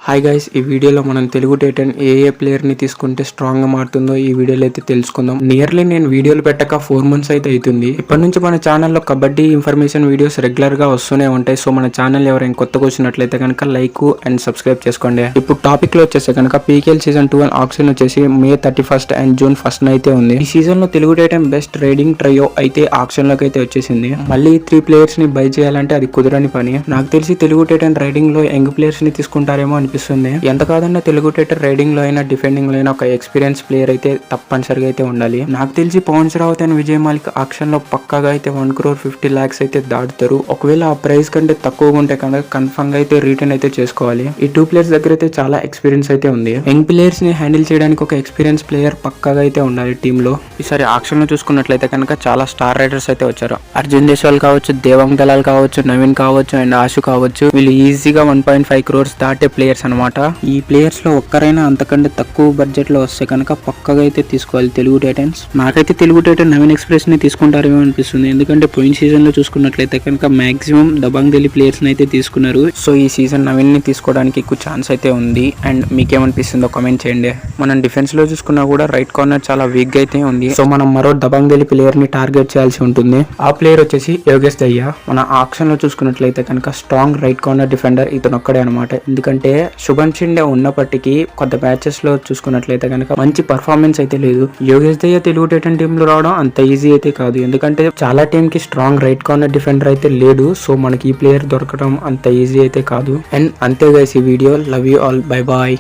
Hi guys, ఈ వీడియోలో మనం తెలుగు టైటన్ ఏ ప్లేయర్ ని తీసుకుంటే స్ట్రాంగ్ గా మారుతుందో ఈ వీడియోలో అయితే తెలుసుకుందాం. నియర్లీ నేను వీడియోలు పెట్టక 4 months అయితే అవుతుంది. ఇప్పటి నుంచి మన ఛానల్లో కబడ్డీ ఇన్ఫర్మేషన్ వీడియోస్ రెగ్యులర్ గా వస్తూనే ఉంటాయి. సో మన ఛానల్ ఎవరైనా కొత్తగా వచ్చినట్లయితే కనుక లైక్ అండ్ సబ్స్క్రైబ్ చేసుకోండి. ఇప్పుడు టాపిక్ లో వచ్చేసి కనుక పీకేఎల్ సీజన్ 2 ఆప్షన్ వచ్చేసి May 31st and June 1st అయితే ఉంది. ఈ సీజన్ లో Telugu Titan best riding trio అయితే ఆప్షన్ లోకి అయితే వచ్చేసింది. మళ్ళీ 3 players ని బై చేయాలంటే అది కుదరని పని. నాకు తెలిసి తెలుగు టైటన్ రైడింగ్ లో యంగ్ ప్లేయర్స్ ని తీసుకుంటారేమో అనిపిస్తుంది. ఎంత కాదన్నా తెలుగు టైటన్ రైడింగ్ లో అయినా డిఫెండింగ్ లో అయినా ఒక ఎక్స్పీరియన్స్ ప్లేయర్ అయితే తప్పనిసరిగా అయితే ఉండాలి. నాకు తెలిసి పవన్ రావత్ అండ్ విజయ్ మాలిక్ ఆక్షన్ లో పక్కాగా అయితే 1,50 lakhs అయితే దాటుతారు. ఒకవేళ ఆ ప్రైస్ కంటే తక్కువగా ఉంటే కనుక కన్ఫర్మ్ గా అయితే రిటర్న్ అయితే చేసుకోవాలి. ఈ 2 players దగ్గర అయితే చాలా ఎక్స్పీరియన్స్ అయితే ఉంది. యంగ్ ప్లేయర్స్ ని హ్యాండిల్ చేయడానికి ఒక ఎక్స్పీరియన్స్ ప్లేయర్ పక్కాగా అయితే ఉండాలి టీమ్ లో. ఈసారి ఆక్షన్ లో చూసుకున్నట్లయితే కనుక చాలా స్టార్ రైడర్స్ అయితే వచ్చారు. అర్జున్ దేశ్వాల్ కావచ్చు, దేవాంగ్ దళాల్ కావచ్చు, నవీన్ కావచ్చు అండ్ ఆశు కావచ్చు. వీళ్ళు ఈజీగా 1.5 crores దాటే ప్లేయర్స్ అనమాట. ఈ ప్లేయర్స్ లో ఒక్కరైనా అంతకంటే తక్కువ బడ్జెట్ లో వస్తే కనుక పక్కగా అయితే తీసుకోవాలి తెలుగు టైటన్స్. నాకైతే తెలుగు టైటన్ నవీన్ ఎక్స్ప్రెస్ ని తీసుకుంటారేమో అనిపిస్తుంది. ఎందుకంటే పోయిన సీజన్ లో చూసుకున్నట్లయితే కనుక మాక్సిమం దబాంగ్ ఢిల్లీ ప్లేయర్స్ ని అయితే తీసుకున్నారు. సో ఈ సీజన్ నవీన్ ని తీసుకోవడానికి ఎక్కువ ఛాన్స్ అయితే ఉంది. అండ్ మీకేమనిపిస్తుందో కామెంట్ చేయండి. మనం డిఫెన్స్ లో చూసుకున్నా కూడా రైట్ కార్నర్ చాలా వీక్ గా అయితే ఉంది. సో మనం మరో దబాంగ్ ఢిల్లీ ప్లేయర్ ని టార్గెట్ చేయాల్సి ఉంటుంది. ఆ ప్లేయర్ వచ్చేసి యోగేష్ దయ్యా. మన ఆక్షన్ లో చూసుకున్నట్లయితే కనుక స్ట్రాంగ్ రైట్ కార్నర్ డిఫెండర్ ఇతను ఒక్కడే అనమాట. ఎందుకంటే శుభన్ షిండే ఉన్నప్పటికీ కొంత మ్యాచెస్ లో చూసుకున్నట్లయితే కనుక మంచి పర్ఫార్మెన్స్ అయితే లేదు. యోగేష్ దయ్యా తెలుగు టైటన్ టీమ్ లో రావడం అంత ఈజీ అయితే కాదు. ఎందుకంటే చాలా టీమ్ కి స్ట్రాంగ్ రైట్ కార్నర్ డిఫెండర్ అయితే లేడు. సో మనకి ఈ ప్లేయర్ దొరకడం అంత ఈజీ అయితే కాదు. అండ్ అంతే గైస్ ఈ వీడియో. Love you all. Bye bye.